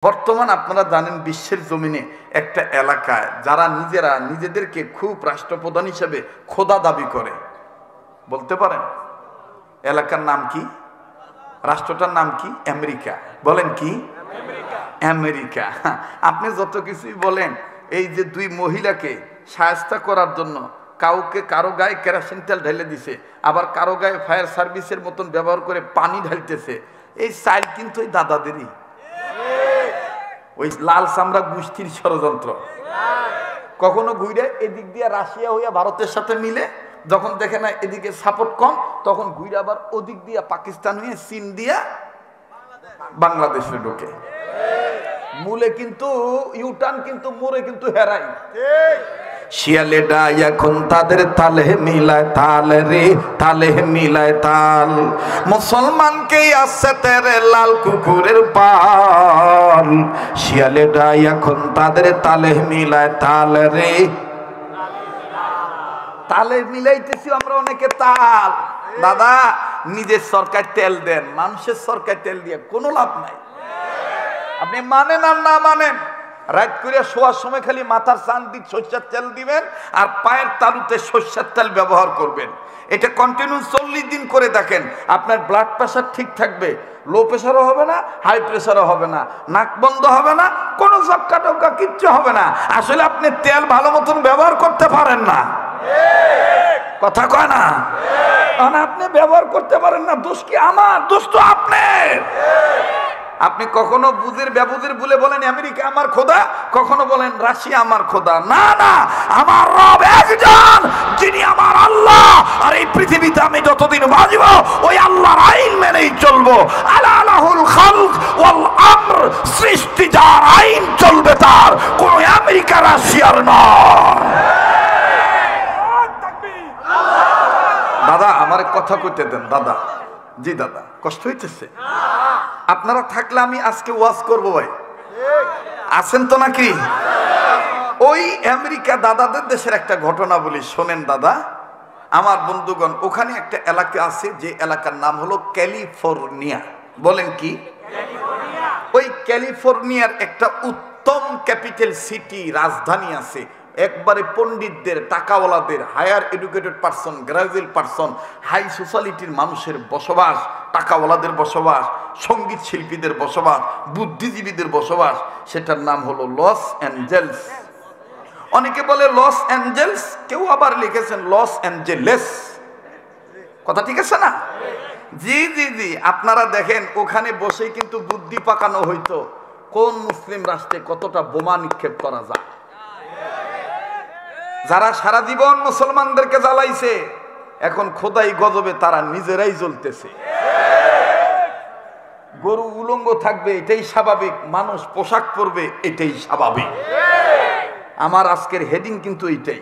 বর্তমান আপনারা জানেন বিশ্বের জমিনে একটা এলাকায় যারা নিজেরা নিজেদেরকে খুব রাষ্ট্রপ্রধান হিসেবে খোদা দাবি করে, বলতে পারেন এলাকার নাম কি? রাষ্ট্রটার নাম কি? আমেরিকা। বলেন কি? আমেরিকা। আপনি যত কিছুই বলেন, এই যে দুই মহিলাকে সাহায্য করার জন্য কাউকে কারো গায়ে কেরোসিন তেল ঢেলে দিছে, আবার কারো গায়ে ফায়ার সার্ভিসের মতন ব্যবহার করে পানি ঢালতেছে, এই চাইল কিন্তু ওই দাদাদেরই, ওই লাল চামড়া গোষ্ঠীর ষড়যন্ত্র। কখনো ঘুরে এদিক দিয়ে রাশিয়া হইয়া ভারতের সাথে মিলে, যখন দেখে না এদিকে সাপোর্ট কম, তখন ঘুরে আবার ওদিক দিয়ে পাকিস্তান হয়ে চীন দিয়া বাংলাদেশে ঢোকে। মূলে কিন্তু ইউটার্ন, কিন্তু মোড়ে কিন্তু হেরাই। শিয়ালেডা এখন তাদের তালে মিলায় তাল রে, তালে মিলায় তাল। মুসলমানকে আসছে তেরে লাল কুকুরের পাল। শিয়ালেডা এখন তাদের তালে মিলায় তাল রে, তালে মিলাইতেছি আমরা অনেকে তাল। দাদা, নিজের সরকার তেল দেন, মানুষের সরকার তেল দিয়ে কোনো লাভ নাই। আপনি মানেন আর না মানেন, রাত করে শোয়ার সময় খালি মাথার চান্দি সর্ষের তেল দিবেন আর পায়ের তালুতে সর্ষের তেল ব্যবহার করবেন। এটা কন্টিনিউ 40 দিন করে দেখেন, আপনার ব্লাড প্রেশার ঠিক থাকবে, লো প্রেশারও হবে না, হাই প্রেশারও হবে না, নাক বন্ধ হবে না, কোনো ঝক্কা টক্কা কিচ্ছু হবে না। আসলে আপনি তেল ভালো মতন ব্যবহার করতে পারেন না, কথা কয় না? আপনি ব্যবহার করতে পারেন না, দোষ কি আমার? দোষ তো আপনার। আপনি কখনো বুঝির ব্যবুজির বলে বলেন আমেরিকা আমার খোদা, কখনো বলেন রাশিয়া আমার খোদা। না না, আমার রব একজন, যিনি আমার আল্লাহ। আর এই পৃথিবীতে আমি যতদিন বাঁচব ওই আল্লাহর আইন মেনেই চলবো। আলা লাহুল খালক ওয়াল আমর, সৃষ্টি যার, আইন চলবে তার, কোন আমেরিকা রাশিয়ার নয়। দাদা আমার কথা কইতে দেন দাদা। জি দাদা, কষ্ট হইতেছে? আপনারা থাকলে আমি আজকে ওয়াজ করব ভাই, আছেন তো নাকি? ওই আমেরিকা দাদাদের দেশের একটা ঘটনা বলি, শোনেন দাদা আমার বন্ধুগণ। ওখানে একটা এলাকা আছে, যে এলাকার নাম হলো ক্যালিফোর্নিয়া। বলেন কি? ওই ক্যালিফোর্নিয়ার একটা উত্তম ক্যাপিটাল সিটি, রাজধানী আছে। একবারে পণ্ডিতদের, টাকাওয়ালাদের, higher educated person, graduate person, high সোসাইটির মানুষের বসবাস, টাকাওয়ালাদের বসবাস, সঙ্গীত শিল্পীদের বসবাস, বুদ্ধিজীবীদের বসবাস। সেটার নাম হলো লস অ্যাঞ্জেলস। অনেকে বলে লস অ্যাঞ্জেলস, কেউ আবার লিখেছেন লস অ্যাঞ্জেলেস। কথা ঠিক আছে না? জি জি জি। আপনারা দেখেন ওখানে বসেই কিন্তু বুদ্ধি পাকানো হইতো কোন মুসলিম রাষ্ট্রে কতটা বোমা নিক্ষেপ করা যায়। যারা সারা জীবন মুসলমানদেরকে জ্বালাইছে, এখন খোদাই গজবে তারা নিজেরাই জ্বলতেছে। গরু উলঙ্গ থাকবে এটাই স্বাভাবিক, মানুষ পোশাক পরবে এটাই স্বাভাবিক। আমার আজকের হেডিং কিন্তু এইটাই।